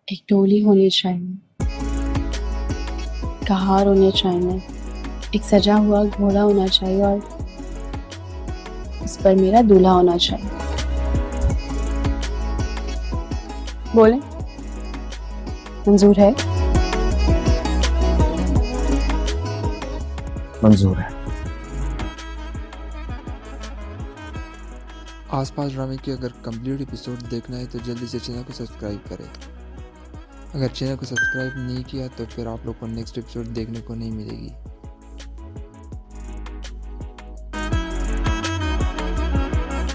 एक डोली होनी चाहिए, कहार होने चाहिए, एक सजा हुआ घोड़ा होना चाहिए और उस पर मेरा दूल्हा होना चाहिए। बोले, मंजूर है? मंजूर है। आसपास ड्रामे की अगर कंप्लीट एपिसोड देखना है तो जल्दी से चैनल को सब्सक्राइब करें। अगर चैनल को सब्सक्राइब नहीं किया तो फिर आप लोग को नेक्स्ट एपिसोड देखने को नहीं मिलेगी।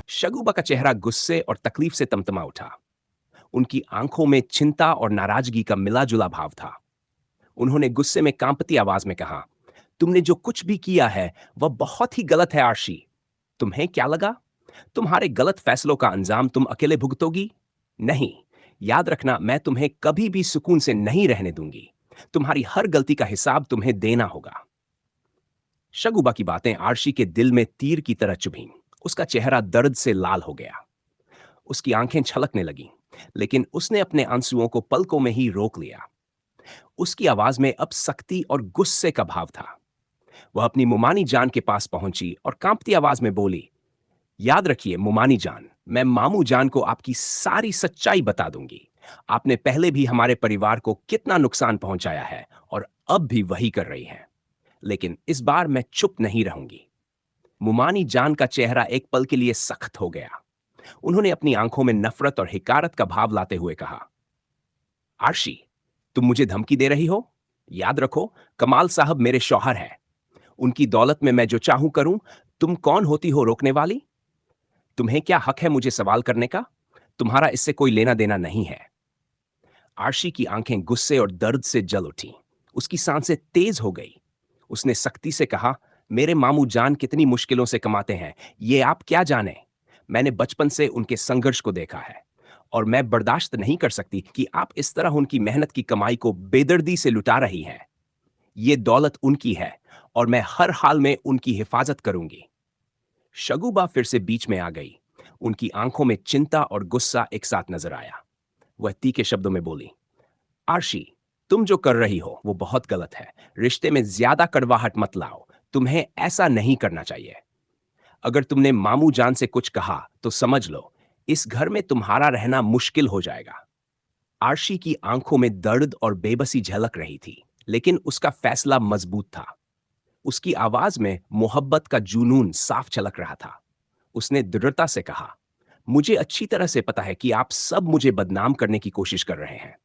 शगुबा का चेहरा गुस्से और तकलीफ से तमतमा उठा। उनकी आंखों में चिंता और नाराजगी का मिला जुला भाव था। उन्होंने गुस्से में कांपती आवाज में कहा, तुमने जो कुछ भी किया है वह बहुत ही गलत है आर्शी। तुम्हें क्या लगा तुम्हारे गलत फैसलों का अंजाम तुम अकेले भुगतोगी? नहीं, याद रखना, मैं तुम्हें कभी भी सुकून से नहीं रहने दूंगी। तुम्हारी हर गलती का हिसाब तुम्हें देना होगा। शगुबा की बातें आर्शी के दिल में तीर की तरह चुभीं। उसका चेहरा दर्द से लाल हो गया। उसकी आंखें छलकने लगीं, लेकिन उसने अपने आंसुओं को पलकों में ही रोक लिया। उसकी आवाज में अब सख्ती और गुस्से का भाव था। वह अपनी मुमानी जान के पास पहुंची और कांपती आवाज में बोली, याद रखिए मुमानी जान, मैं मामू जान को आपकी सारी सच्चाई बता दूंगी। आपने पहले भी हमारे परिवार को कितना नुकसान पहुंचाया है और अब भी वही कर रही हैं। लेकिन इस बार मैं चुप नहीं रहूंगी। मुमानी जान का चेहरा एक पल के लिए सख्त हो गया। उन्होंने अपनी आंखों में नफरत और हिकारत का भाव लाते हुए कहा, आर्शी, तुम मुझे धमकी दे रही हो? याद रखो, कमाल साहब मेरे शौहर हैं। उनकी दौलत में मैं जो चाहूं करूं। तुम कौन होती हो रोकने वाली? तुम्हें क्या हक है मुझे सवाल करने का? तुम्हारा इससे कोई लेना देना नहीं है। आर्शी की आंखें गुस्से और दर्द से जल उठीं। उसकी सांसें तेज हो गई। उसने सख्ती से कहा, मेरे मामू जान कितनी मुश्किलों से कमाते हैं, ये आप क्या जाने। मैंने बचपन से उनके संघर्ष को देखा है और मैं बर्दाश्त नहीं कर सकती कि आप इस तरह उनकी मेहनत की कमाई को बेदर्दी से लुटा रही हैं। ये दौलत उनकी है और मैं हर हाल में उनकी हिफाजत करूंगी। शगुबा फिर से बीच में आ गई। उनकी आंखों में चिंता और गुस्सा एक साथ नजर आया। वह तीखे शब्दों में बोली, आर्शी, तुम जो कर रही हो वो बहुत गलत है। रिश्ते में ज्यादा कड़वाहट मत लाओ। तुम्हें ऐसा नहीं करना चाहिए। अगर तुमने मामू जान से कुछ कहा तो समझ लो, इस घर में तुम्हारा रहना मुश्किल हो जाएगा। आर्शी की आंखों में दर्द और बेबसी झलक रही थी, लेकिन उसका फैसला मजबूत था। उसकी आवाज में मोहब्बत का जुनून साफ झलक रहा था। उसने दृढ़ता से कहा, मुझे अच्छी तरह से पता है कि आप सब मुझे बदनाम करने की कोशिश कर रहे हैं,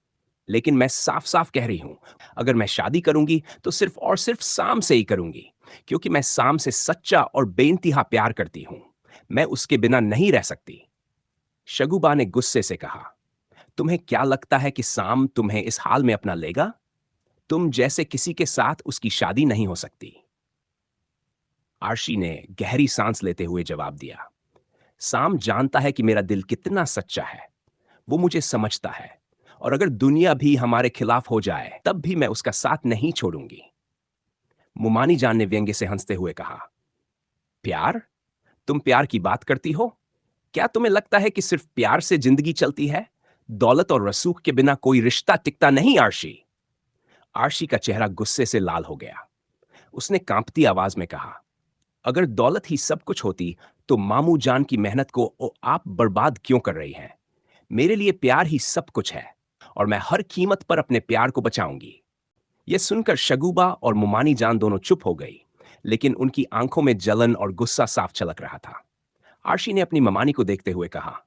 लेकिन मैं साफ साफ कह रही हूं, अगर मैं शादी करूंगी तो सिर्फ और सिर्फ साम से ही करूंगी, क्योंकि मैं साम से सच्चा और बेइंतहा प्यार करती हूं। मैं उसके बिना नहीं रह सकती। शगुबा ने गुस्से से कहा, तुम्हें क्या लगता है कि साम तुम्हें इस हाल में अपना लेगा? तुम जैसे किसी के साथ उसकी शादी नहीं हो सकती। आर्शी ने गहरी सांस लेते हुए जवाब दिया, साम जानता है कि मेरा दिल कितना सच्चा है। वो मुझे समझता है और अगर दुनिया भी हमारे खिलाफ हो जाए तब भी मैं उसका साथ नहीं छोड़ूंगी। मुमानी जान ने व्यंग्य से हंसते हुए कहा, प्यार? तुम प्यार की बात करती हो? क्या तुम्हें लगता है कि सिर्फ प्यार से जिंदगी चलती है? दौलत और रसूख के बिना कोई रिश्ता टिकता नहीं आर्शी। आर्शी का चेहरा गुस्से से लाल हो गया। उसने कांपती आवाज में कहा, अगर दौलत ही सब कुछ होती तो मामू जान की मेहनत को आप बर्बाद क्यों कर रही हैं? मेरे लिए प्यार ही सब कुछ है और मैं हर कीमत पर अपने प्यार को बचाऊंगी। यह सुनकर शगुबा और मुमानी जान दोनों चुप हो गई, लेकिन उनकी आंखों में जलन और गुस्सा साफ छलक रहा था। आर्शी ने अपनी ममानी को देखते हुए कहा,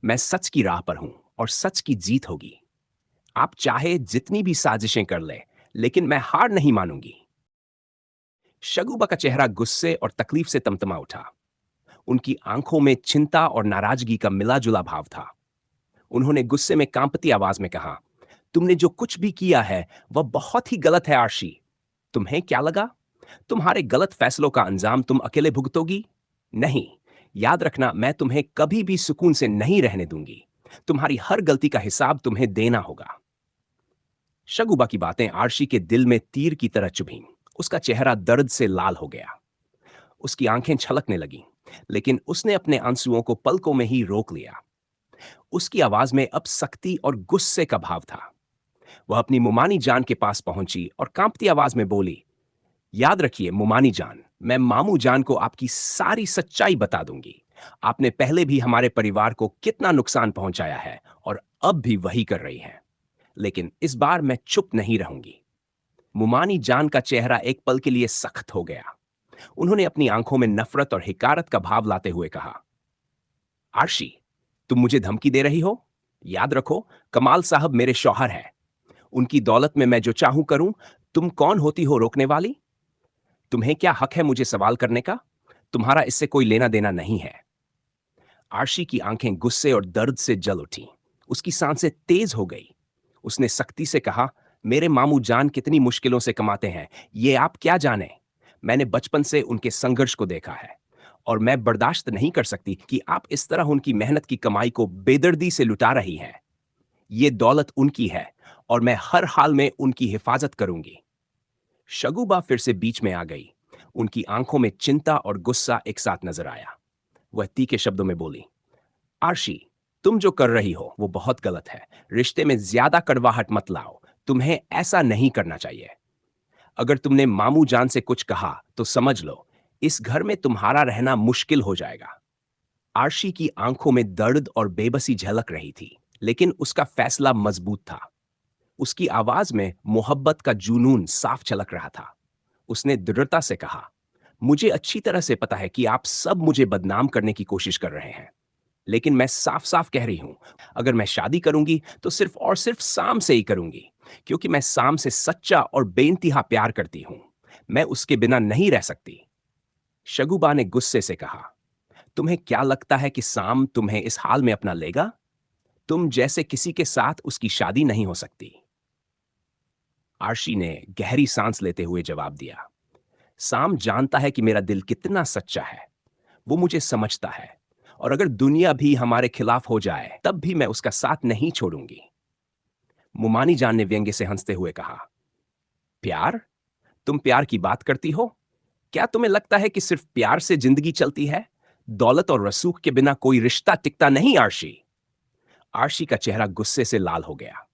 मैं सच की राह पर हूं और सच की जीत होगी। आप चाहे जितनी भी साजिशें कर ले, लेकिन मैं हार नहीं मानूंगी। शगुबा का चेहरा गुस्से और तकलीफ से तमतमा उठा। उनकी आंखों में चिंता और नाराजगी का मिला जुला भाव था। उन्होंने गुस्से में कांपती आवाज में कहा, तुमने जो कुछ भी किया है वह बहुत ही गलत है आर्शी। तुम्हें क्या लगा तुम्हारे गलत फैसलों का अंजाम तुम अकेले भुगतोगी? नहीं, याद रखना, मैं तुम्हें कभी भी सुकून से नहीं रहने दूंगी। तुम्हारी हर गलती का हिसाब तुम्हें देना होगा। शगुबा की बातें आर्शी के दिल में तीर की तरह चुभीं। उसका चेहरा दर्द से लाल हो गया। उसकी आंखें छलकने लगीं, लेकिन उसने अपने आंसुओं को पलकों में ही रोक लिया। उसकी आवाज में अब सख्ती और गुस्से का भाव था। वह अपनी मुमानी जान के पास पहुंची और कांपती आवाज में बोली, याद रखिए मुमानी जान, मैं मामू जान को आपकी सारी सच्चाई बता दूंगी। आपने पहले भी हमारे परिवार को कितना नुकसान पहुंचाया है और अब भी वही कर रही हैं। लेकिन इस बार मैं चुप नहीं रहूंगी। मुमानी जान का चेहरा एक पल के लिए सख्त हो गया। उन्होंने अपनी आंखों में नफरत और हिकारत का भाव लाते हुए कहा, आर्शी, तुम मुझे धमकी दे रही हो? याद रखो, कमाल साहब मेरे शौहर हैं। उनकी दौलत में मैं जो चाहूं करूं। तुम कौन होती हो रोकने वाली? तुम्हें क्या हक है मुझे सवाल करने का? तुम्हारा इससे कोई लेना देना नहीं है। आर्शी की आंखें गुस्से और दर्द से जल उठी। उसकी सांसें तेज हो गई। उसने सख्ती से कहा, मेरे मामू जान कितनी मुश्किलों से कमाते हैं, ये आप क्या जाने। मैंने बचपन से उनके संघर्ष को देखा है और मैं बर्दाश्त नहीं कर सकती कि आप इस तरह उनकी मेहनत की कमाई को बेदर्दी से लुटा रही हैं। ये दौलत उनकी है और मैं हर हाल में उनकी हिफाजत करूंगी। शगुबा फिर से बीच में आ गई। उनकी आंखों में चिंता और गुस्सा एक साथ नजर आया। वह तीखे शब्दों में बोली, आर्शी, तुम जो कर रही हो वो बहुत गलत है। रिश्ते में ज्यादा कड़वाहट मत लाओ। तुम्हें ऐसा नहीं करना चाहिए। अगर तुमने मामू जान से कुछ कहा तो समझ लो, इस घर में तुम्हारा रहना मुश्किल हो जाएगा। आर्शी की आंखों में दर्द और बेबसी झलक रही थी, लेकिन उसका फैसला मजबूत था। उसकी आवाज में मोहब्बत का जुनून साफ झलक रहा था। उसने दृढ़ता से कहा, मुझे अच्छी तरह से पता है कि आप सब मुझे बदनाम करने की कोशिश कर रहे हैं, लेकिन मैं साफ साफ कह रही हूं, अगर मैं शादी करूंगी तो सिर्फ और सिर्फ साम से ही करूंगी, क्योंकि मैं साम से सच्चा और बेइंतहा प्यार करती हूं। मैं उसके बिना नहीं रह सकती। शगुबा ने गुस्से से कहा, तुम्हें क्या लगता है कि साम तुम्हें इस हाल में अपना लेगा? तुम जैसे किसी के साथ उसकी शादी नहीं हो सकती। आर्शी ने गहरी सांस लेते हुए जवाब दिया, साम जानता है कि मेरा दिल कितना सच्चा है। वो मुझे समझता है और अगर दुनिया भी हमारे खिलाफ हो जाए तब भी मैं उसका साथ नहीं छोड़ूंगी। मुमानी जान ने व्यंग्य से हंसते हुए कहा, प्यार? तुम प्यार की बात करती हो? क्या तुम्हें लगता है कि सिर्फ प्यार से जिंदगी चलती है? दौलत और रसूख के बिना कोई रिश्ता टिकता नहीं आर्शी। आर्शी का चेहरा गुस्से से लाल हो गया।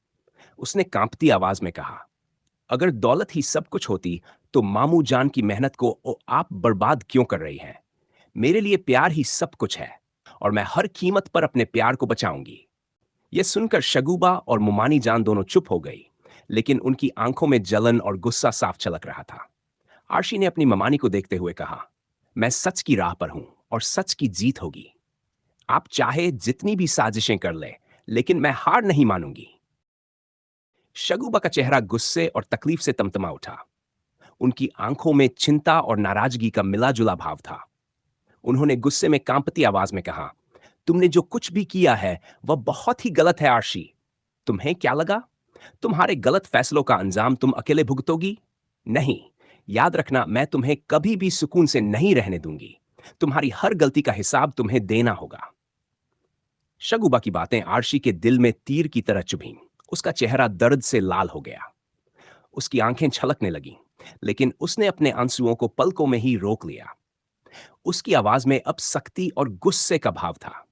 उसने कांपती आवाज में कहा, अगर दौलत ही सब कुछ होती तो मामू जान की मेहनत को आप बर्बाद क्यों कर रही हैं? मेरे लिए प्यार ही सब कुछ है और मैं हर कीमत पर अपने प्यार को बचाऊंगी। यह सुनकर शगुबा और मुमानी जान दोनों चुप हो गई, लेकिन उनकी आंखों में जलन और गुस्सा साफ झलक रहा था। आर्शी ने अपनी ममानी को देखते हुए कहा, मैं सच की राह पर हूं और सच की जीत होगी। आप चाहे जितनी भी साजिशें कर ले, लेकिन मैं हार नहीं मानूंगी। शगुबा का चेहरा गुस्से और तकलीफ से तमतमा उठा। उनकी आंखों में चिंता और नाराजगी का मिला जुला भाव था। उन्होंने गुस्से में कांपती आवाज में कहा, तुमने जो कुछ भी किया है वह बहुत ही गलत है आर्शी। तुम्हें क्या लगा तुम्हारे गलत फैसलों का अंजाम तुम अकेले भुगतोगी? नहीं, याद रखना, मैं तुम्हें कभी भी सुकून से नहीं रहने दूंगी। तुम्हारी हर गलती का हिसाब तुम्हें देना होगा। शगुबा की बातें आर्शी के दिल में तीर की तरह चुभीं। उसका चेहरा दर्द से लाल हो गया। उसकी आंखें छलकने लगीं, लेकिन उसने अपने आंसुओं को पलकों में ही रोक लिया। उसकी आवाज में अब सख्ती और गुस्से का भाव था।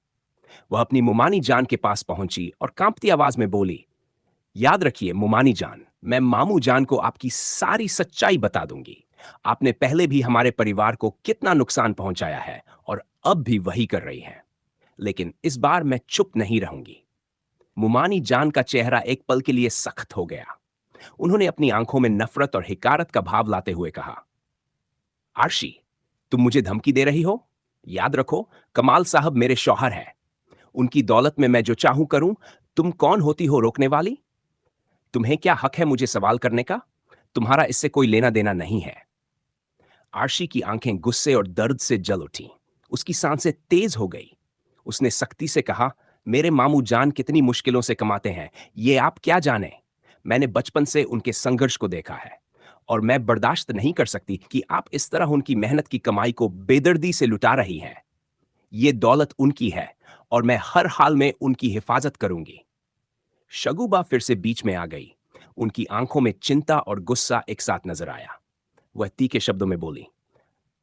वह अपनी मुमानी जान के पास पहुंची और कांपती आवाज में बोली, याद रखिए मुमानी जान, मैं मामू जान को आपकी सारी सच्चाई बता दूंगी। आपने पहले भी हमारे परिवार को कितना नुकसान पहुंचाया है और अब भी वही कर रही हैं। लेकिन इस बार मैं चुप नहीं रहूंगी। मुमानी जान का चेहरा एक पल के लिए सख्त हो गया। उन्होंने अपनी आंखों में नफरत और हिकारत का भाव लाते हुए कहा, आर्शी, तुम मुझे धमकी दे रही हो? याद रखो, कमाल साहब मेरे शौहर हैं। उनकी दौलत में मैं जो चाहूं करूं। तुम कौन होती हो रोकने वाली? तुम्हें क्या हक है मुझे सवाल करने का? तुम्हारा इससे कोई लेना देना नहीं है। आर्शी की आंखें गुस्से और दर्द से जल उठी। उसकी सांसें तेज हो गई। उसने सख्ती से कहा, मेरे मामू जान कितनी मुश्किलों से कमाते हैं, ये आप क्या जाने। मैंने बचपन से उनके संघर्ष को देखा है और मैं बर्दाश्त नहीं कर सकती कि आप इस तरह उनकी मेहनत की कमाई को बेदर्दी से लुटा रही हैं। ये दौलत उनकी है और मैं हर हाल में उनकी हिफाजत करूंगी। शगुबा फिर से बीच में आ गई। उनकी आंखों में चिंता और गुस्सा एक साथ नजर आया। वह तीखे शब्दों में बोली,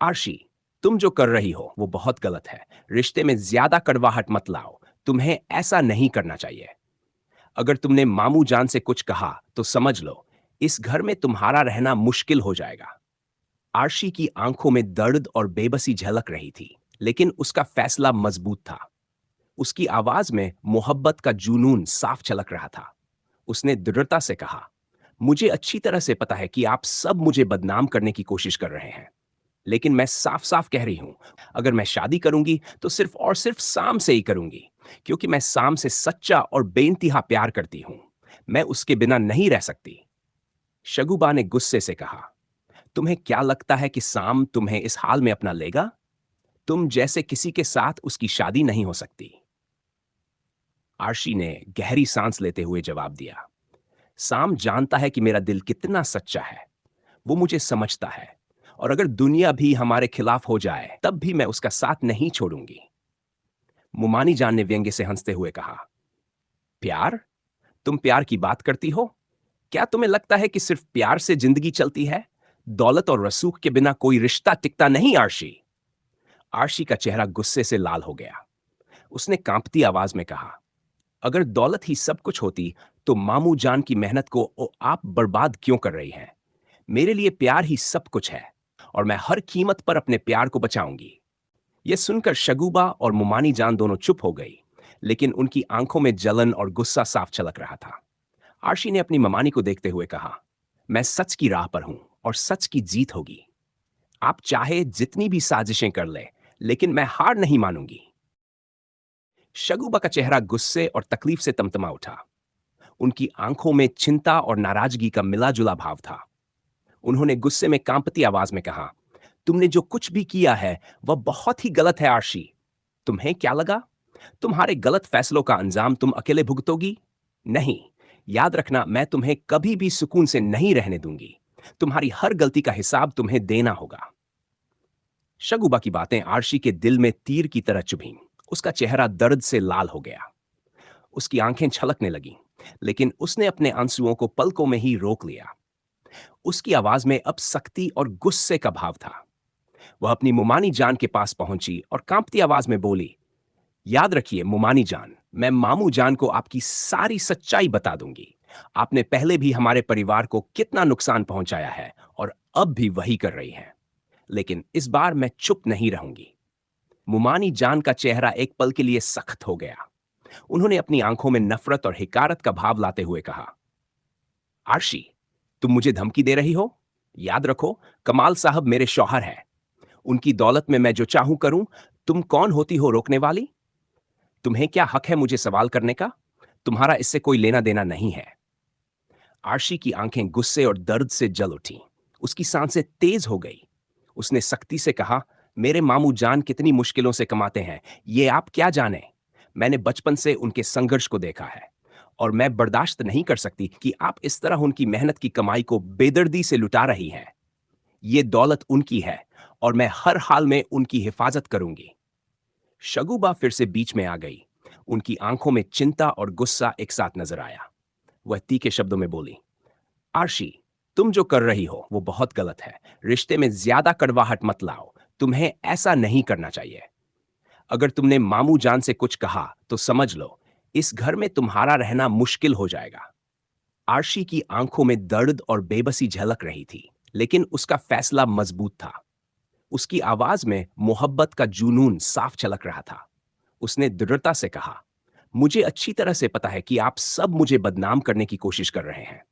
आर्शी, तुम जो कर रही हो वो बहुत गलत है। रिश्ते में ज्यादा कड़वाहट मत लाओ। तुम्हें ऐसा नहीं करना चाहिए। अगर तुमने मामू जान से कुछ कहा तो समझ लो, इस घर में तुम्हारा रहना मुश्किल हो जाएगा। आरशी की आंखों में दर्द और बेबसी झलक रही थी, लेकिन उसका फैसला मजबूत था। उसकी आवाज में मोहब्बत का जुनून साफ झलक रहा था। उसने दृढ़ता से कहा, मुझे अच्छी तरह से पता है कि आप सब मुझे बदनाम करने की कोशिश कर रहे हैं, लेकिन मैं साफ साफ कह रही हूं, अगर मैं शादी करूंगी तो सिर्फ और सिर्फ साम से ही करूंगी, क्योंकि मैं साम से सच्चा और बेइंतहा प्यार करती हूं। मैं उसके बिना नहीं रह सकती। शगुबा ने गुस्से से कहा, तुम्हें क्या लगता है कि साम तुम्हें इस हाल में अपना लेगा? तुम जैसे किसी के साथ उसकी शादी नहीं हो सकती। आरशी ने गहरी सांस लेते हुए जवाब दिया, साम जानता है कि मेरा दिल कितना सच्चा है। वो मुझे समझता है, और अगर दुनिया भी हमारे खिलाफ हो जाए तब भी मैं उसका साथ नहीं छोड़ूंगी। मुमानी जान ने व्यंग्य से हंसते हुए कहा, प्यार? तुम प्यार की बात करती हो? क्या तुम्हें लगता है कि सिर्फ प्यार से जिंदगी चलती है? दौलत और रसूख के बिना कोई रिश्ता टिकता नहीं आरशी। आरशी का चेहरा गुस्से से लाल हो गया। उसने कांपती आवाज में कहा, अगर दौलत ही सब कुछ होती तो मामू जान की मेहनत को आप बर्बाद क्यों कर रही हैं? मेरे लिए प्यार ही सब कुछ है, और मैं हर कीमत पर अपने प्यार को बचाऊंगी। यह सुनकर शगुबा और मुमानी जान दोनों चुप हो गई, लेकिन उनकी आंखों में जलन और गुस्सा साफ छलक रहा था। आरशी ने अपनी ममानी को देखते हुए कहा, मैं सच की राह पर हूं और सच की जीत होगी। आप चाहे जितनी भी साजिशें कर ले, लेकिन मैं हार नहीं मानूंगी। शगुबा का चेहरा गुस्से और तकलीफ से तमतमा उठा। उनकी आंखों में चिंता और नाराजगी का मिला जुला भाव था। उन्होंने गुस्से में कांपती आवाज में कहा, तुमने जो कुछ भी किया है वह बहुत ही गलत है आरशी। तुम्हें क्या लगा तुम्हारे गलत फैसलों का अंजाम तुम अकेले भुगतोगी? नहीं, याद रखना, मैं तुम्हें कभी भी सुकून से नहीं रहने दूंगी। तुम्हारी हर गलती का हिसाब तुम्हें देना होगा। शगुबा की बातें आरशी के दिल में तीर की तरह चुभीं। उसका चेहरा दर्द से लाल हो गया। उसकी आंखें छलकने लगीं, लेकिन उसने अपने आंसुओं को पलकों में ही रोक लिया। उसकी आवाज में अब सख्ती और गुस्से का भाव था। वह अपनी मुमानी जान के पास पहुंची और कांपती आवाज में बोली, याद रखिए मुमानी जान, मैं मामू जान को आपकी सारी सच्चाई बता दूंगी। आपने पहले भी हमारे परिवार को कितना नुकसान पहुंचाया है और अब भी वही कर रही हैं। लेकिन इस बार मैं चुप नहीं रहूंगी। मुमानी जान का चेहरा एक पल के लिए सख्त हो गया। उन्होंने अपनी आंखों में नफरत और हिकारत का भाव लाते हुए कहा, आरशी, तुम मुझे धमकी दे रही हो? याद रखो, कमाल साहब मेरे शौहर हैं। उनकी दौलत में मैं जो चाहूं करूं। तुम कौन होती हो रोकने वाली? तुम्हें क्या हक है मुझे सवाल करने का? तुम्हारा इससे कोई लेना देना नहीं है। आरशी की आंखें गुस्से और दर्द से जल उठी। उसकी सांसें तेज हो गई। उसने सख्ती से कहा, मेरे मामू जान कितनी मुश्किलों से कमाते हैं, ये आप क्या जाने। मैंने बचपन से उनके संघर्ष को देखा है, और मैं बर्दाश्त नहीं कर सकती कि आप इस तरह उनकी मेहनत की कमाई को बेदर्दी से लुटा रही हैं। ये दौलत उनकी है, और मैं हर हाल में उनकी हिफाजत करूंगी। शगुबा फिर से बीच में आ गई। उनकी आंखों में चिंता और गुस्सा एक साथ नजर आया। वह तीखे शब्दों में बोली, आरशी, तुम जो कर रही हो वो बहुत गलत है। रिश्ते में ज्यादा कड़वाहट मत लाओ। तुम्हें ऐसा नहीं करना चाहिए। अगर तुमने मामू जान से कुछ कहा तो समझ लो, इस घर में तुम्हारा रहना मुश्किल हो जाएगा। आरशी की आंखों में दर्द और बेबसी झलक रही थी, लेकिन उसका फैसला मजबूत था। उसकी आवाज में मोहब्बत का जुनून साफ झलक रहा था। उसने दृढ़ता से कहा, मुझे अच्छी तरह से पता है कि आप सब मुझे बदनाम करने की कोशिश कर रहे हैं,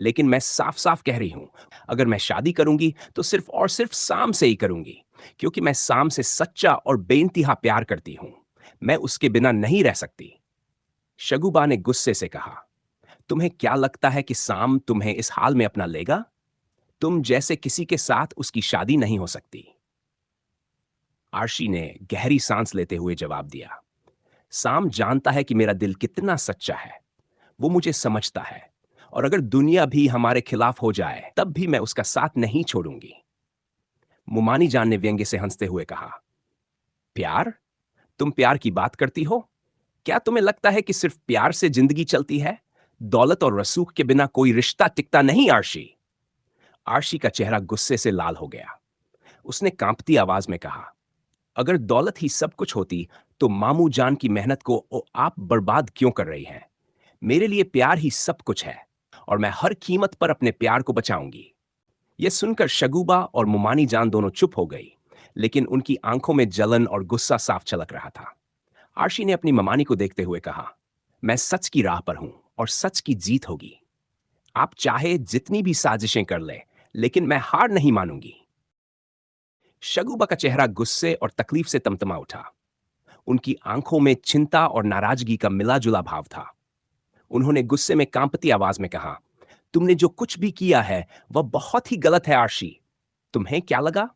लेकिन मैं साफ साफ कह रही हूं, अगर मैं शादी करूंगी तो सिर्फ और सिर्फ साम से ही करूंगी, क्योंकि मैं साम से सच्चा और बेइंतहा प्यार करती हूं। मैं उसके बिना नहीं रह सकती। शगुबा ने गुस्से से कहा, तुम्हें क्या लगता है कि साम तुम्हें इस हाल में अपना लेगा? तुम जैसे किसी के साथ उसकी शादी नहीं हो सकती। आरशी ने गहरी सांस लेते हुए जवाब दिया, साम जानता है कि मेरा दिल कितना सच्चा है। वो मुझे समझता है, और अगर दुनिया भी हमारे खिलाफ हो जाए तब भी मैं उसका साथ नहीं छोड़ूंगी। मुमानी जान ने व्यंग्य से हंसते हुए कहा, प्यार? तुम प्यार की बात करती हो? क्या तुम्हें लगता है कि सिर्फ प्यार से जिंदगी चलती है? दौलत और रसूख के बिना कोई रिश्ता टिकता नहीं आरशी। आरशी का चेहरा गुस्से से लाल हो गया। उसने कांपती आवाज में कहा, अगर दौलत ही सब कुछ होती तो मामू जान की मेहनत को आप बर्बाद क्यों कर रही हैं? मेरे लिए प्यार ही सब कुछ है और मैं हर कीमत पर अपने प्यार को बचाऊंगी। यह सुनकर शगुबा और मुमानी जान दोनों चुप हो गई, लेकिन उनकी आंखों में जलन और गुस्सा साफ झलक रहा था। आरशी ने अपनी ममानी को देखते हुए कहा, मैं सच की राह पर हूं और सच की जीत होगी। आप चाहे जितनी भी साजिशें कर ले, लेकिन मैं हार नहीं मानूंगी। शगुबा का चेहरा गुस्से और तकलीफ से तमतमा उठा। उनकी आंखों में चिंता और नाराजगी का मिला जुला भाव था। उन्होंने गुस्से में कांपती आवाज में कहा, तुमने जो कुछ भी किया है वह बहुत ही गलत है आरशी। तुम्हें क्या लगा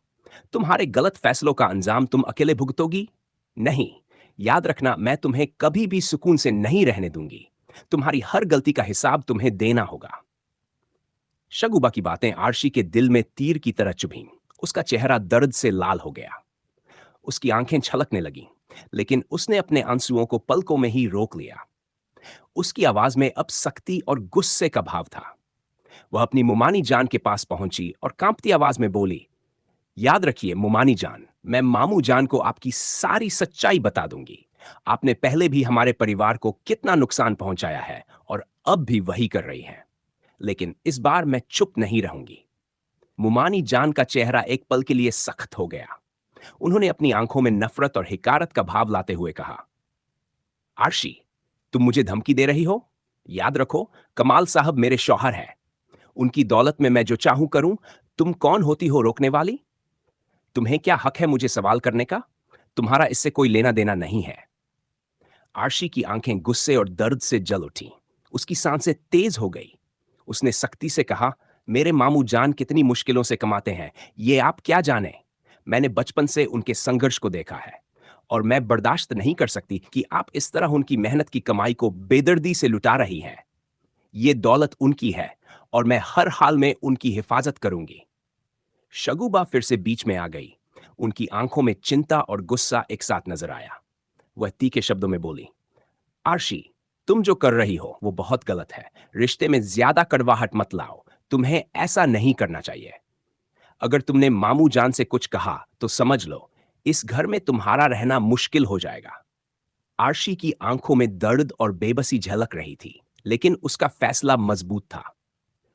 तुम्हारे गलत फैसलों का अंजाम तुम अकेले भुगतोगी? नहीं, याद रखना, मैं तुम्हें कभी भी सुकून से नहीं रहने दूंगी। तुम्हारी हर गलती का हिसाब तुम्हें देना होगा। शगुबा की बातें आरशी के दिल में तीर की तरह चुभीं। उसका चेहरा दर्द से लाल हो गया। उसकी आंखें छलकने लगीं, लेकिन उसने अपने आंसुओं को पलकों में ही रोक लिया। उसकी आवाज में अब सख्ती और गुस्से का भाव था। वह अपनी मुमानी जान के पास पहुंची और कांपती आवाज में बोली, याद रखिए मुमानी जान, मैं मामू जान को आपकी सारी सच्चाई बता दूंगी। आपने पहले भी हमारे परिवार को कितना नुकसान पहुंचाया है और अब भी वही कर रही हैं। लेकिन इस बार मैं चुप नहीं रहूंगी। मुमानी जान का चेहरा एक पल के लिए सख्त हो गया। उन्होंने अपनी आंखों में नफरत और हिकारत का भाव लाते हुए कहा, आरशी, तुम मुझे धमकी दे रही हो? याद रखो, कमाल साहब मेरे शौहर हैं। उनकी दौलत में मैं जो चाहूं करूं। तुम कौन होती हो रोकने वाली? तुम्हें क्या हक है मुझे सवाल करने का? तुम्हारा इससे कोई लेना देना नहीं है। आरशी की आंखें गुस्से और दर्द से जल उठी। उसकी सांसें तेज हो गई। उसने सख्ती से कहा, मेरे मामू जान कितनी मुश्किलों से कमाते हैं, ये आप क्या जाने। मैंने बचपन से उनके संघर्ष को देखा है और मैं बर्दाश्त नहीं कर सकती कि आप इस तरह उनकी मेहनत की कमाई को बेदर्दी से लुटा रही हैं। ये दौलत उनकी है और मैं हर हाल में उनकी हिफाजत करूंगी। शगुबा फिर से बीच में आ गई। उनकी आंखों में चिंता और गुस्सा एक साथ नजर आया। वह तीखे शब्दों में बोली, आरशी, तुम जो कर रही हो वो बहुत गलत है। रिश्ते में ज्यादा कड़वाहट मत लाओ। तुम्हें ऐसा नहीं करना चाहिए। अगर तुमने मामू जान से कुछ कहा तो समझ लो, इस घर में तुम्हारा रहना मुश्किल हो जाएगा। आरशी की आंखों में दर्द और बेबसी झलक रही थी, लेकिन उसका फैसला मजबूत था।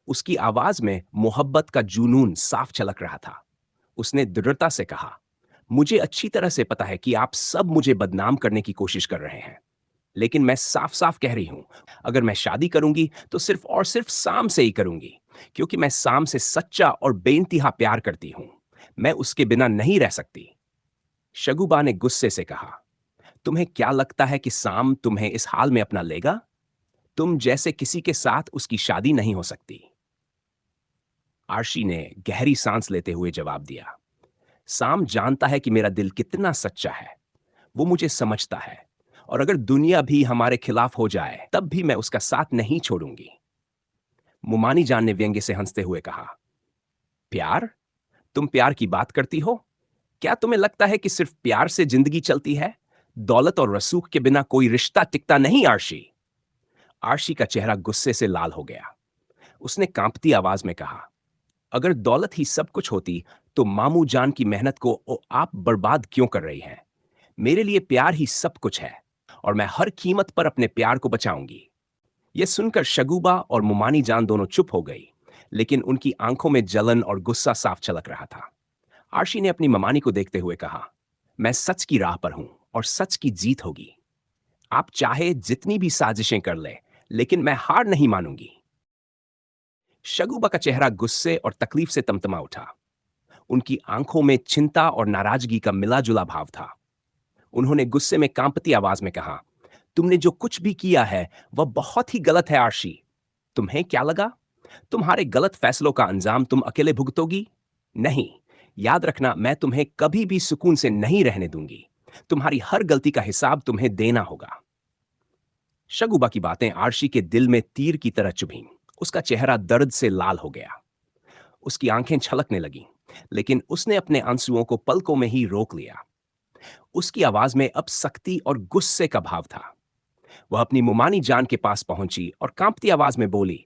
उसकी आवाज में मोहब्बत का जुनून साफ झलक रहा था। उसने दृढ़ता से कहा, मुझे अच्छी तरह से पता है कि आप सब मुझे बदनाम करने की कोशिश कर रहे हैं, लेकिन मैं साफ साफ कह रही हूं, अगर मैं शादी करूंगी तो सिर्फ और सिर्फ साम से ही करूंगी, क्योंकि मैं साम से सच्चा और बेइंतहा प्यार करती हूं। मैं उसके बिना नहीं रह सकती। शगुबा ने गुस्से से कहा, तुम्हें क्या लगता है कि साम तुम्हें इस हाल में अपना लेगा? तुम जैसे किसी के साथ उसकी शादी नहीं हो सकती। आरशी ने गहरी सांस लेते हुए जवाब दिया, साम जानता है कि मेरा दिल कितना सच्चा है। वो मुझे समझता है और अगर दुनिया भी हमारे खिलाफ हो जाए तब भी मैं उसका साथ नहीं छोड़ूंगी। मुमानी जान ने व्यंग्य से हंसते हुए कहा, प्यार? तुम प्यार की बात करती हो? क्या तुम्हें लगता है कि सिर्फ प्यार से जिंदगी चलती है? दौलत और रसूख के बिना कोई रिश्ता टिकता नहीं आरशी। आरशी का चेहरा गुस्से से लाल हो गया। उसने कांपती आवाज में कहा, अगर दौलत ही सब कुछ होती तो मामू जान की मेहनत को आप बर्बाद क्यों कर रही हैं? मेरे लिए प्यार ही सब कुछ है और मैं हर कीमत पर अपने प्यार को बचाऊंगी। यह सुनकर शगुबा और मुमानी जान दोनों चुप हो गई, लेकिन उनकी आंखों में जलन और गुस्सा साफ झलक रहा था। आरशी ने अपनी ममानी को देखते हुए कहा, मैं सच की राह पर हूं और सच की जीत होगी। आप चाहे जितनी भी साजिशें कर ले, लेकिन मैं हार नहीं मानूंगी। शगुबा का चेहरा गुस्से और तकलीफ से तमतमा उठा। उनकी आंखों में चिंता और नाराजगी का मिला जुला भाव था। उन्होंने गुस्से में कांपती आवाज में कहा, तुमने जो कुछ भी किया है वह बहुत ही गलत है आरशी। तुम्हें क्या लगा तुम्हारे गलत फैसलों का अंजाम तुम अकेले भुगतोगी? नहीं, याद रखना, मैं तुम्हें कभी भी सुकून से नहीं रहने दूंगी। तुम्हारी हर गलती का हिसाब तुम्हें देना होगा। शगुबा की बातें आरशी के दिल में तीर की तरह चुभीं। उसका चेहरा दर्द से लाल हो गया। उसकी आंखें छलकने लगीं, लेकिन उसने अपने आंसुओं को पलकों में ही रोक लिया। उसकी आवाज में अब सख्ती और गुस्से का भाव था। वह अपनी मुमानी जान के पास पहुंची और कांपती आवाज में बोली,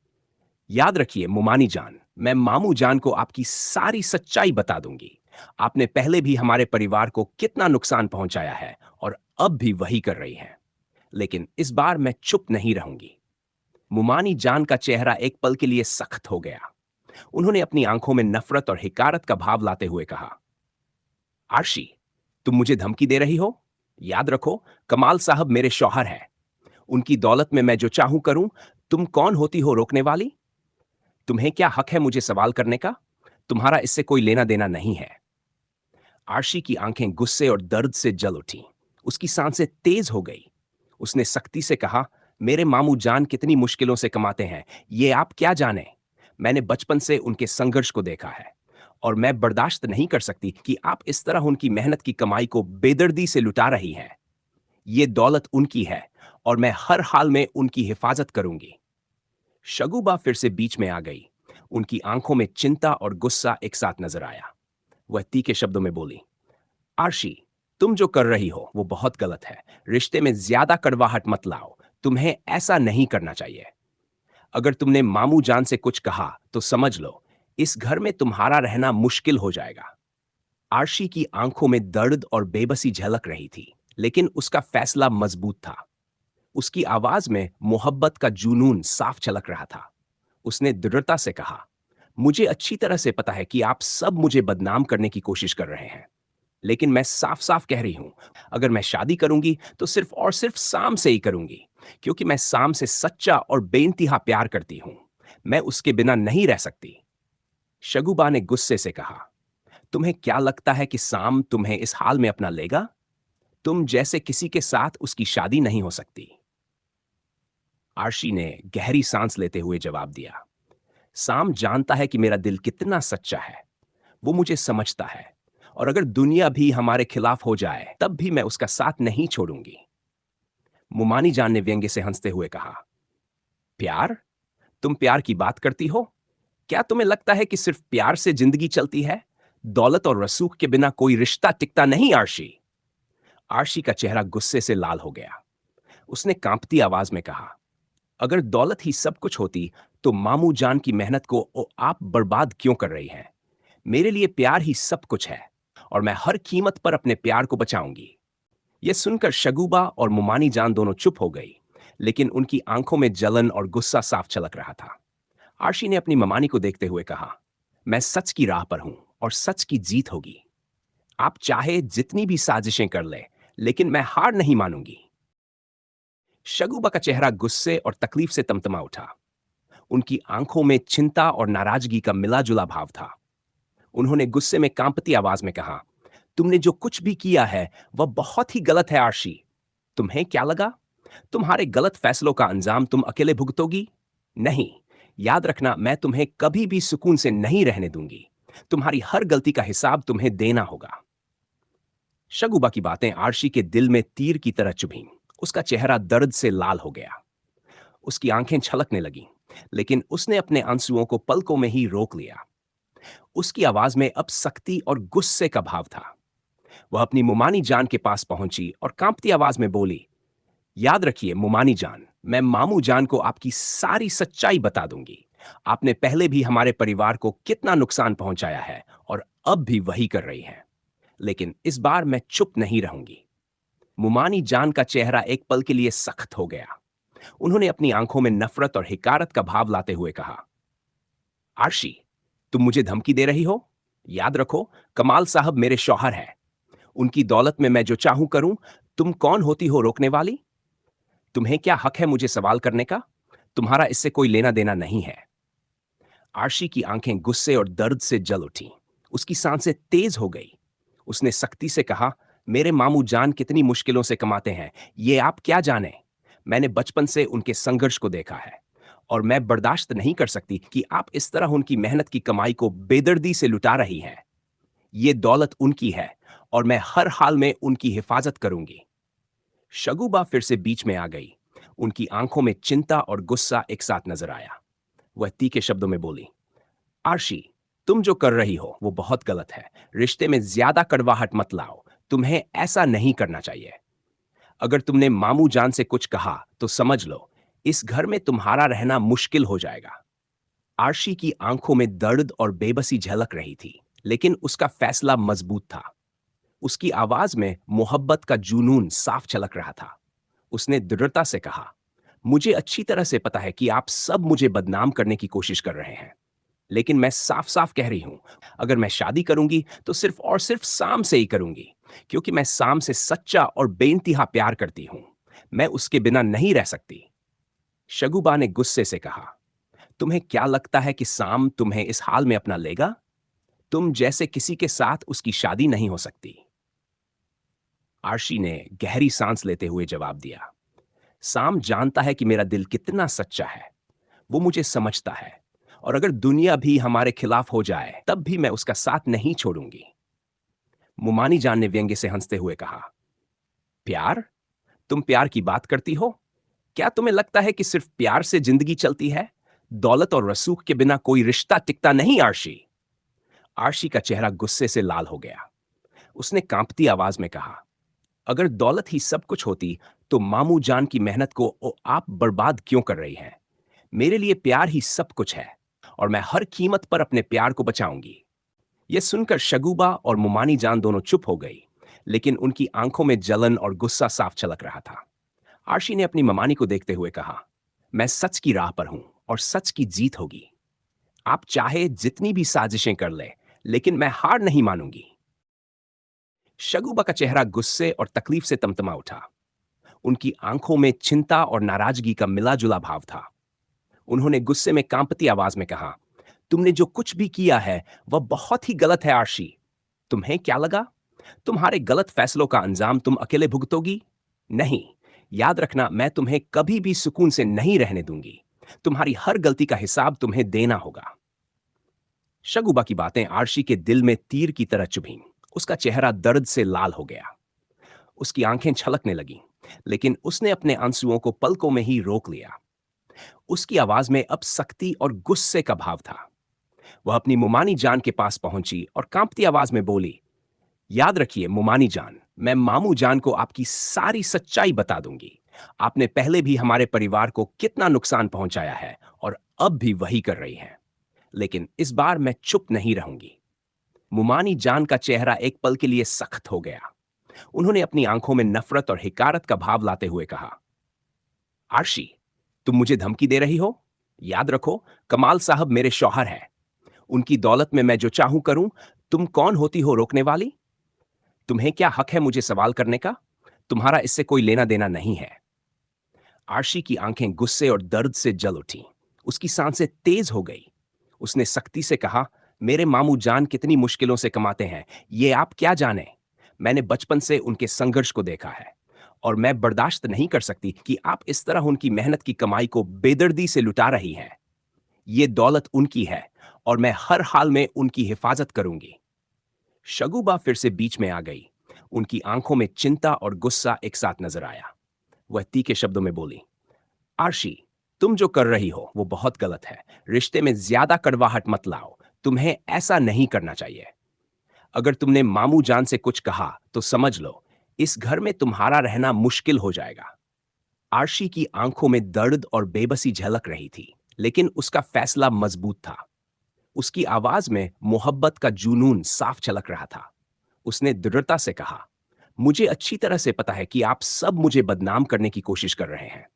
याद रखिए मुमानी जान, मैं मामू जान को आपकी सारी सच्चाई बता दूंगी। आपने पहले भी हमारे परिवार को कितना नुकसान पहुंचाया है और अब भी वही कर रही हैं। लेकिन इस बार मैं चुप नहीं रहूंगी। मुमानी जान का चेहरा एक पल के लिए सख्त हो गया। उन्होंने अपनी आंखों में नफरत और हिकारत का भाव लाते हुए कहा, आरशी, तुम मुझे धमकी दे रही हो? याद रखो, कमाल साहब मेरे शौहर हैं। उनकी दौलत में मैं जो चाहूं करूं। तुम कौन होती हो रोकने वाली? तुम्हें क्या हक है मुझे सवाल करने का? तुम्हारा इससे कोई लेना देना नहीं है। आरशी की आंखें गुस्से और दर्द से जल उठी। उसकी सांसें तेज हो गई। उसने सख्ती से कहा, मेरे मामू जान कितनी मुश्किलों से कमाते हैं, ये आप क्या जाने? मैंने बचपन से उनके संघर्ष को देखा है और मैं बर्दाश्त नहीं कर सकती कि आप इस तरह उनकी मेहनत की कमाई को बेदर्दी से लुटा रही हैं। ये दौलत उनकी है और मैं हर हाल में उनकी हिफाजत करूंगी। शगुबा फिर से बीच में आ गई। उनकी आंखों में चिंता और गुस्सा एक साथ नजर आया। वह तीखे शब्दों में बोली, आरशी, तुम जो कर रही हो वो बहुत गलत है। रिश्ते में ज्यादा कड़वाहट मत लाओ। तुम्हें ऐसा नहीं करना चाहिए। अगर तुमने मामू जान से कुछ कहा तो समझ लो, इस घर में तुम्हारा रहना मुश्किल हो जाएगा। आरशी की आंखों में दर्द और बेबसी झलक रही थी, लेकिन उसका फैसला मजबूत था। उसकी आवाज में मोहब्बत का जुनून साफ झलक रहा था। उसने दृढ़ता से कहा, मुझे अच्छी तरह से पता है कि आप सब मुझे बदनाम करने की कोशिश कर रहे हैं, लेकिन मैं साफ साफ कह रही हूं, अगर मैं शादी करूंगी तो सिर्फ और सिर्फ साम से ही करूंगी, क्योंकि मैं साम से सच्चा और बेइंतहा प्यार करती हूं। मैं उसके बिना नहीं रह सकती। शगुबा ने गुस्से से कहा, तुम्हें क्या लगता है कि साम तुम्हें इस हाल में अपना लेगा? तुम जैसे किसी के साथ उसकी शादी नहीं हो सकती। आरशी ने गहरी सांस लेते हुए जवाब दिया, साम जानता है कि मेरा दिल कितना सच्चा है। वो मुझे समझता है और अगर दुनिया भी हमारे खिलाफ हो जाए तब भी मैं उसका साथ नहीं छोड़ूंगी। मुमानी जान ने व्यंग्य से हंसते हुए कहा, प्यार? तुम प्यार की बात करती हो? क्या तुम्हें लगता है कि सिर्फ प्यार से जिंदगी चलती है? दौलत और रसूख के बिना कोई रिश्ता टिकता नहीं आरशी। आरशी का चेहरा गुस्से से लाल हो गया। उसने कांपती आवाज में कहा, अगर दौलत ही सब कुछ होती तो मामू जान की मेहनत को आप बर्बाद क्यों कर रही हैं? मेरे लिए प्यार ही सब कुछ है और मैं हर कीमत पर अपने प्यार को बचाऊंगी। यह सुनकर शगुबा और मुमानी जान दोनों चुप हो गई, लेकिन उनकी आंखों में जलन और गुस्सा साफ झलक रहा था। आरशी ने अपनी ममानी को देखते हुए कहा, मैं सच की राह पर हूं और सच की जीत होगी। आप चाहे जितनी भी साजिशें कर ले, लेकिन मैं हार नहीं मानूंगी। शगुबा का चेहरा गुस्से और तकलीफ से तमतमा उठा। उनकी आंखों में चिंता और नाराजगी का मिला जुला भाव था। उन्होंने गुस्से में कांपती आवाज में कहा, तुमने जो कुछ भी किया है वह बहुत ही गलत है आरशी। तुम्हें क्या लगा तुम्हारे गलत फैसलों का अंजाम तुम अकेले भुगतोगी? नहीं, याद रखना, मैं तुम्हें कभी भी सुकून से नहीं रहने दूंगी। तुम्हारी हर गलती का हिसाब तुम्हें देना होगा। शगुबा की बातें आरशी के दिल में तीर की तरह चुभीं। उसका चेहरा दर्द से लाल हो गया। उसकी आंखें छलकने लगीं, लेकिन उसने अपने आंसुओं को पलकों में ही रोक लिया। उसकी आवाज में अब सख्ती और गुस्से का भाव था। वह अपनी मुमानी जान के पास पहुंची और कांपती आवाज में बोली, याद रखिए मुमानी जान, मैं मामू जान को आपकी सारी सच्चाई बता दूंगी। आपने पहले भी हमारे परिवार को कितना नुकसान पहुंचाया है और अब भी वही कर रही हैं। लेकिन इस बार मैं चुप नहीं रहूंगी। मुमानी जान का चेहरा एक पल के लिए सख्त हो गया। उन्होंने अपनी आंखों में नफरत और हिकारत का भाव लाते हुए कहा, आरशी, तुम मुझे धमकी दे रही हो? याद रखो, कमाल साहब मेरे शौहर हैं। उनकी दौलत में मैं जो चाहूं करूं। तुम कौन होती हो रोकने वाली? तुम्हें क्या हक है मुझे सवाल करने का? तुम्हारा इससे कोई लेना देना नहीं है। आरशी की आंखें गुस्से और दर्द से जल उठी। उसकी सांसें तेज हो गई। उसने सख्ती से कहा, मेरे मामू जान कितनी मुश्किलों से कमाते हैं, ये आप क्या जाने? मैंने बचपन से उनके संघर्ष को देखा है और मैं बर्दाश्त नहीं कर सकती कि आप इस तरह उनकी मेहनत की कमाई को बेदर्दी से लुटा रही हैं। ये दौलत उनकी है और मैं हर हाल में उनकी हिफाजत करूंगी। शगुबा फिर से बीच में आ गई। उनकी आंखों में चिंता और गुस्सा एक साथ नजर आया। वह तीखे शब्दों में बोली, आरशी, तुम जो कर रही हो वो बहुत गलत है। रिश्ते में ज्यादा कड़वाहट मत लाओ। तुम्हें ऐसा नहीं करना चाहिए। अगर तुमने मामू जान से कुछ कहा तो समझ लो, इस घर में तुम्हारा रहना मुश्किल हो जाएगा। आरशी की आंखों में दर्द और बेबसी झलक रही थी, लेकिन उसका फैसला मजबूत था। उसकी आवाज में मोहब्बत का जुनून साफ झलक रहा था। उसने दृढ़ता से कहा, मुझे अच्छी तरह से पता है कि आप सब मुझे बदनाम करने की कोशिश कर रहे हैं, लेकिन मैं साफ साफ कह रही हूं, अगर मैं शादी करूंगी तो सिर्फ और सिर्फ साम से ही करूंगी, क्योंकि मैं साम से सच्चा और बेइंतहा प्यार करती हूं। मैं उसके बिना नहीं रह सकती। शगुबा ने गुस्से से कहा, तुम्हें क्या लगता है कि साम तुम्हें इस हाल में अपना लेगा? तुम जैसे किसी के साथ उसकी शादी नहीं हो सकती। आर्शी ने गहरी सांस लेते हुए जवाब दिया, साम जानता है कि मेरा दिल कितना सच्चा है। वो मुझे समझता है, और अगर दुनिया भी हमारे खिलाफ हो जाए तब भी मैं उसका साथ नहीं छोड़ूंगी। मुमानी जान ने व्यंग्य से हंसते हुए कहा, प्यार? तुम प्यार की बात करती हो? क्या तुम्हें लगता है कि सिर्फ प्यार से जिंदगी चलती है? दौलत और रसूख के बिना कोई रिश्ता टिकता नहीं आर्शी। आर्शी का चेहरा गुस्से से लाल हो गया। उसने कांपती आवाज में कहा, अगर दौलत ही सब कुछ होती तो मामू जान की मेहनत को आप बर्बाद क्यों कर रही हैं? मेरे लिए प्यार ही सब कुछ है, और मैं हर कीमत पर अपने प्यार को बचाऊंगी। यह सुनकर शगुबा और मुमानी जान दोनों चुप हो गई, लेकिन उनकी आंखों में जलन और गुस्सा साफ छलक रहा था। आर्शी ने अपनी ममानी को देखते हुए कहा, मैं सच की राह पर हूं और सच की जीत होगी। आप चाहे जितनी भी साजिशें कर ले, लेकिन मैं हार नहीं मानूंगी। शगुबा का चेहरा गुस्से और तकलीफ से तमतमा उठा। उनकी आंखों में चिंता और नाराजगी का मिला जुला भाव था। उन्होंने गुस्से में कांपती आवाज में कहा, तुमने जो कुछ भी किया है वह बहुत ही गलत है आर्शी। तुम्हें क्या लगा तुम्हारे गलत फैसलों का अंजाम तुम अकेले भुगतोगी? नहीं, याद रखना, मैं तुम्हें कभी भी सुकून से नहीं रहने दूंगी। तुम्हारी हर गलती का हिसाब तुम्हें देना होगा। शगुबा की बातें आर्शी के दिल में तीर की तरह चुभीं। उसका चेहरा दर्द से लाल हो गया। उसकी आंखें छलकने लगीं, लेकिन उसने अपने आंसुओं को पलकों में ही रोक लिया। उसकी आवाज में अब सख्ती और गुस्से का भाव था। वह अपनी मुमानी जान के पास पहुंची और कांपती आवाज में बोली, याद रखिए मुमानी जान, मैं मामू जान को आपकी सारी सच्चाई बता दूंगी। आपने पहले भी हमारे परिवार को कितना नुकसान पहुंचाया है और अब भी वही कर रही हैं। लेकिन इस बार मैं चुप नहीं रहूंगी। मुमानी जान का चेहरा एक पल के लिए सख्त हो गया। उन्होंने अपनी आंखों में नफरत और हिकारत का भाव लाते हुए कहा, आर्शी, तुम मुझे धमकी दे रही हो? याद रखो, कमाल साहब मेरे शौहर हैं। उनकी दौलत में मैं जो चाहूं करूं। तुम कौन होती हो रोकने वाली? तुम्हें क्या हक है मुझे सवाल करने का? तुम्हारा इससे कोई लेना देना नहीं है। आर्शी की आंखें गुस्से और दर्द से जल उठी। उसकी सांसें तेज हो गई। उसने सख्ती से कहा, मेरे मामू जान कितनी मुश्किलों से कमाते हैं, ये आप क्या जाने। मैंने बचपन से उनके संघर्ष को देखा है, और मैं बर्दाश्त नहीं कर सकती कि आप इस तरह उनकी मेहनत की कमाई को बेदर्दी से लुटा रही हैं। ये दौलत उनकी है, और मैं हर हाल में उनकी हिफाजत करूंगी। शगुबा फिर से बीच में आ गई। उनकी आंखों में चिंता और गुस्सा एक साथ नजर आया। वह तीखे शब्दों में बोली, आर्शी, तुम जो कर रही हो वो बहुत गलत है। रिश्ते में ज्यादा कड़वाहट मत लाओ। तुम्हें ऐसा नहीं करना चाहिए। अगर तुमने मामू जान से कुछ कहा तो समझ लो, इस घर में तुम्हारा रहना मुश्किल हो जाएगा। आर्शी की आंखों में दर्द और बेबसी झलक रही थी, लेकिन उसका फैसला मजबूत था। उसकी आवाज में मोहब्बत का जुनून साफ झलक रहा था। उसने दृढ़ता से कहा, मुझे अच्छी तरह से पता है कि आप सब मुझे बदनाम करने की कोशिश कर रहे हैं,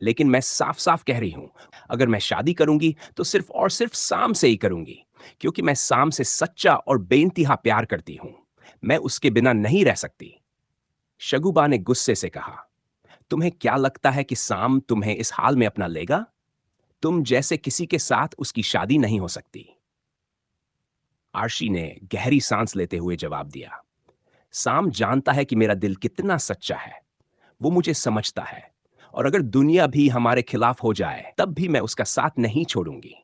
लेकिन मैं साफ साफ कह रही हूं, अगर मैं शादी करूंगी तो सिर्फ और सिर्फ साम से ही करूंगी, क्योंकि मैं साम से सच्चा और बेइंतहा प्यार करती हूं। मैं उसके बिना नहीं रह सकती। शगुबा ने गुस्से से कहा, तुम्हें क्या लगता है कि साम तुम्हें इस हाल में अपना लेगा? तुम जैसे किसी के साथ उसकी शादी नहीं हो सकती। आर्शी ने गहरी सांस लेते हुए जवाब दिया, साम जानता है कि मेरा दिल कितना सच्चा है। वो मुझे समझता है, और अगर दुनिया भी हमारे खिलाफ हो जाए तब भी मैं उसका साथ नहीं छोड़ूंगी।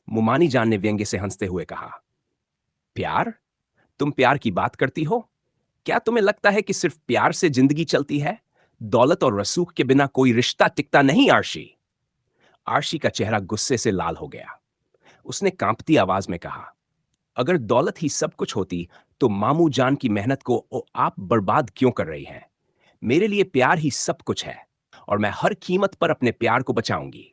मुमानी जान ने व्यंग्य से हंसते हुए कहा, प्यार? तुम प्यार की बात करती हो? क्या तुम्हें लगता है कि सिर्फ प्यार से जिंदगी चलती है? दौलत और रसूख के बिना कोई रिश्ता टिकता नहीं आर्शी। आर्शी का चेहरा गुस्से से लाल हो गया। उसने कांपती आवाज में कहा, अगर दौलत ही सब कुछ होती तो मामू जान की मेहनत को आप बर्बाद क्यों कर रही हैं? मेरे लिए प्यार ही सब कुछ है, और मैं हर कीमत पर अपने प्यार को बचाऊंगी।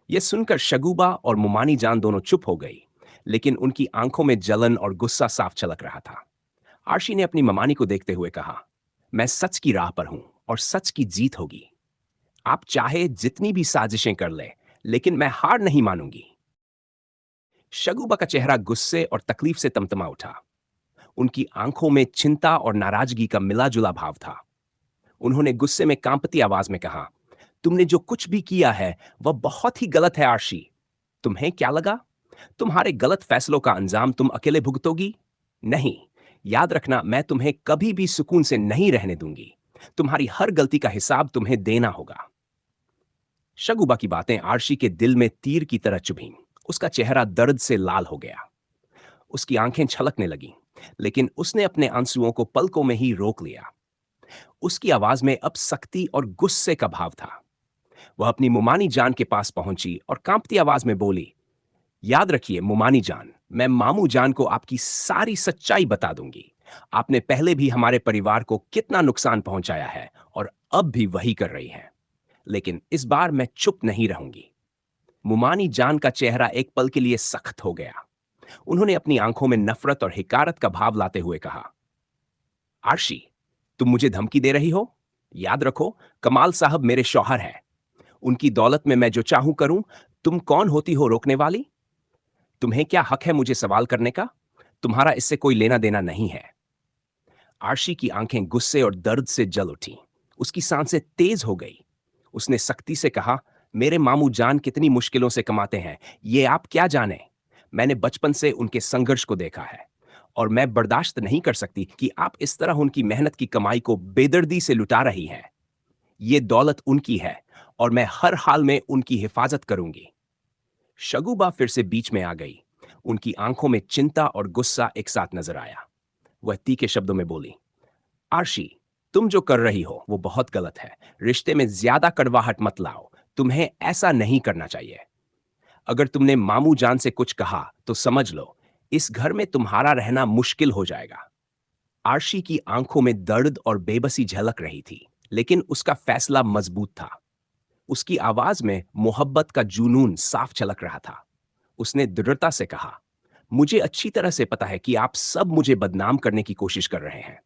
यह सुनकर शगुबा और मुमानी जान दोनों चुप हो गई, लेकिन उनकी आंखों में जलन और गुस्सा साफ छलक रहा था। आर्शी ने अपनी ममानी को देखते हुए कहा, मैं सच की राह पर हूं और सच की जीत होगी। आप चाहे जितनी भी साजिशें कर ले, लेकिन मैं हार नहीं मानूंगी। शगुबा का चेहरा गुस्से और तकलीफ से तमतमा उठा। उनकी आंखों में चिंता और नाराजगी का मिला-जुला भाव था। उन्होंने गुस्से में कांपती आवाज में कहा, तुमने जो कुछ भी किया है, वह बहुत ही गलत है आर्शी। तुम्हें क्या लगा? तुम्हारे गलत फैसलों का अंजाम तुम अकेले भुगतोगी? नहीं, याद रखना, मैं तुम्हें कभी भी सुकून से नहीं रहने दूंगी। तुम्हारी हर गलती का हिसाब तुम्हें देना होगा। शगुबा की बातें आर्शी के दिल में तीर की तरह चुभीं। उसका चेहरा दर्द से लाल हो गया। उसकी आंखें छलकने लगीं, लेकिन उसने अपने आंसुओं को पलकों में ही रोक लिया। उसकी आवाज में अब सख्ती और गुस्से का भाव था। वह अपनी मुमानी जान के पास पहुंची और कांपती आवाज में बोली, याद रखिए मुमानी जान, मैं मामू जान को आपकी सारी सच्चाई बता दूंगी। आपने पहले भी हमारे परिवार को कितना नुकसान पहुंचाया है और अब भी वही कर रही हैं। लेकिन इस बार मैं चुप नहीं रहूंगी। मुमानी जान का चेहरा एक पल के लिए सख्त हो गया। उन्होंने अपनी आंखों में नफरत और हिकारत का भाव लाते हुए कहा, आर्शी, तुम मुझे धमकी दे रही हो? याद रखो, कमाल साहब मेरे शौहर हैं। उनकी दौलत में मैं जो चाहूं करूं। तुम कौन होती हो रोकने वाली? तुम्हें क्या हक है मुझे सवाल करने का? तुम्हारा इससे कोई लेना देना नहीं है। आर्शी की आंखें गुस्से और दर्द से जल उठी। उसकी सांसें तेज हो गई। उसने सख्ती से कहा, मेरे मामू जान कितनी मुश्किलों से कमाते हैं, ये आप क्या जाने? मैंने बचपन से उनके संघर्ष को देखा है और मैं बर्दाश्त नहीं कर सकती कि आप इस तरह उनकी मेहनत की कमाई को बेदर्दी से लुटा रही हैं। ये दौलत उनकी है और मैं हर हाल में उनकी हिफाजत करूंगी। शगुबा फिर से बीच में आ गई। उनकी आंखों में चिंता और गुस्सा एक साथ नजर आया। वह तीखे शब्दों में बोली, आर्शी, तुम जो कर रही हो वो बहुत गलत है। रिश्ते में ज्यादा कड़वाहट मत लाओ। तुम्हें ऐसा नहीं करना चाहिए। अगर तुमने मामू जान से कुछ कहा तो समझ लो, इस घर में तुम्हारा रहना मुश्किल हो जाएगा। आर्शी की आंखों में दर्द और बेबसी झलक रही थी, लेकिन उसका फैसला मजबूत था। उसकी आवाज में मोहब्बत का जुनून साफ झलक रहा था। उसने दृढ़ता से कहा, मुझे अच्छी तरह से पता है कि आप सब मुझे बदनाम करने की कोशिश कर रहे हैं,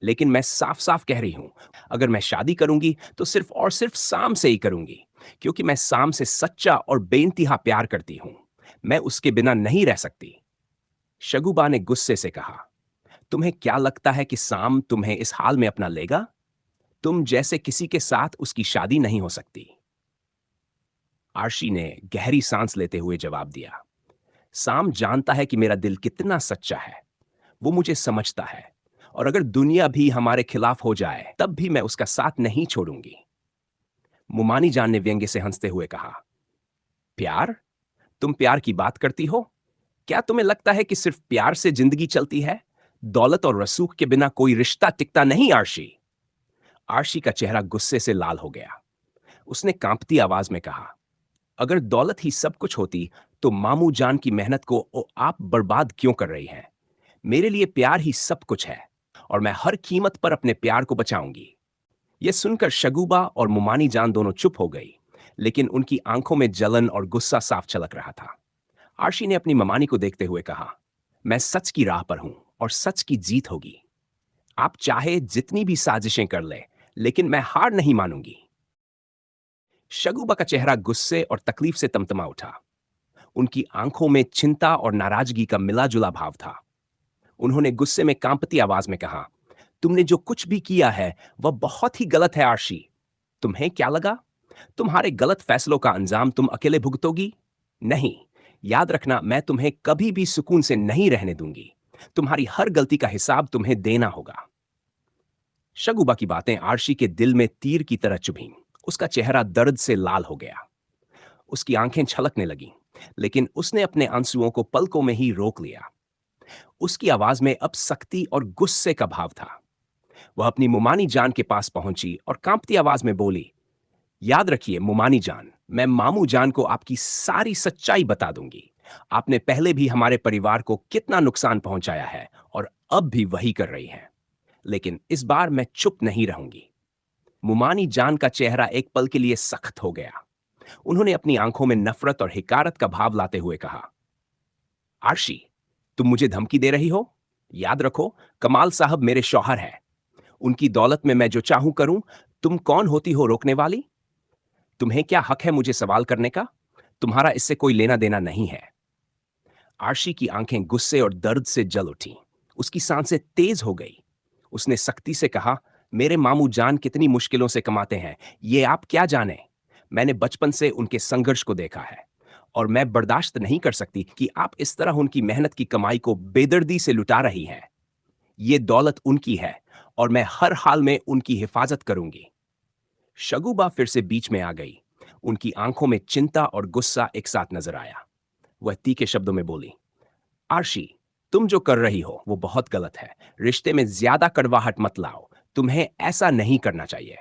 लेकिन मैं साफ साफ कह रही हूं, अगर मैं शादी करूंगी तो सिर्फ और सिर्फ साम से ही करूंगी, क्योंकि मैं साम से सच्चा और बेइंतहा प्यार करती हूं। मैं उसके बिना नहीं रह सकती। शगुबा ने गुस्से से कहा, तुम्हें क्या लगता है कि साम तुम्हें इस हाल में अपना लेगा? तुम जैसे किसी के साथ उसकी शादी नहीं हो सकती। आर्शी ने गहरी सांस लेते हुए जवाब दिया, साम जानता है कि मेरा दिल कितना सच्चा है। वो मुझे समझता है और अगर दुनिया भी हमारे खिलाफ हो जाए तब भी मैं उसका साथ नहीं छोड़ूंगी। मुमानी जान ने व्यंग्य से हंसते हुए कहा, प्यार? तुम प्यार की बात करती हो? क्या तुम्हें लगता है कि सिर्फ प्यार से जिंदगी चलती है? दौलत और रसूख के बिना कोई रिश्ता टिकता नहीं आर्शी। आर्शी का चेहरा गुस्से से लाल हो गया। उसने कांपती आवाज में कहा, अगर दौलत ही सब कुछ होती तो मामू जान की मेहनत को आप बर्बाद क्यों कर रही हैं? मेरे लिए प्यार ही सब कुछ है और मैं हर कीमत पर अपने प्यार को बचाऊंगी। यह सुनकर शगुबा और मुमानी जान दोनों चुप हो गई, लेकिन उनकी आंखों में जलन और गुस्सा साफ झलक रहा था। आर्शी ने अपनी ममानी को देखते हुए कहा, मैं सच की राह पर हूं और सच की जीत होगी। आप चाहे जितनी भी साजिशें कर ले, लेकिन मैं हार नहीं मानूंगी। शगुबा का चेहरा गुस्से और तकलीफ से तमतमा उठा। उनकी आंखों में चिंता और नाराजगी का मिला-जुला भाव था। उन्होंने गुस्से में कांपती आवाज में कहा, तुमने जो कुछ भी किया है वह बहुत ही गलत है आर्शी। तुम्हें क्या लगा? तुम्हारे गलत फैसलों का अंजाम तुम अकेले भुगतोगी? नहीं, याद रखना, मैं तुम्हें कभी भी सुकून से नहीं रहने दूंगी। तुम्हारी हर गलती का हिसाब तुम्हें देना होगा। शगुबा की बातें आर्शी के दिल में तीर की तरह चुभीं। उसका चेहरा दर्द से लाल हो गया। उसकी आंखें छलकने लगीं, लेकिन उसने अपने आंसुओं को पलकों में ही रोक लिया। उसकी आवाज में अब सख्ती और गुस्से का भाव था। वह अपनी मुमानी जान के पास पहुंची और कांपती आवाज में बोली, याद रखिए मुमानी जान, मैं मामू जान को आपकी सारी सच्चाई बता दूंगी। आपने पहले भी हमारे परिवार को कितना नुकसान पहुंचाया है और अब भी वही कर रही हैं। लेकिन इस बार मैं चुप नहीं रहूंगी। मुमानी जान का चेहरा एक पल के लिए सख्त हो गया। उन्होंने अपनी आंखों में नफरत और हिकारत का भाव लाते हुए कहा, आर्शी, तुम मुझे धमकी दे रही हो? याद रखो, कमाल साहब मेरे शौहर हैं। उनकी दौलत में मैं जो चाहूं करूं। तुम कौन होती हो रोकने वाली? तुम्हें क्या हक है मुझे सवाल करने का? तुम्हारा इससे कोई लेना देना नहीं है। आर्शी की आंखें गुस्से और दर्द से जल उठीं। उसकी सांसें तेज हो गई। उसने सख्ती से कहा, मेरे मामू जान कितनी मुश्किलों से कमाते हैं, ये आप क्या जाने? मैंने बचपन से उनके संघर्ष को देखा है और मैं बर्दाश्त नहीं कर सकती कि आप इस तरह उनकी मेहनत की कमाई को बेदर्दी से लुटा रही हैं। ये दौलत उनकी है और मैं हर हाल में उनकी हिफाजत करूंगी। शगुबा फिर से बीच में आ गई। उनकी आंखों में चिंता और गुस्सा एक साथ नजर आया। वह तीखे शब्दों में बोली, आर्शी, तुम जो कर रही हो वो बहुत गलत है। रिश्ते में ज्यादा कड़वाहट मत लाओ। तुम्हें ऐसा नहीं करना चाहिए।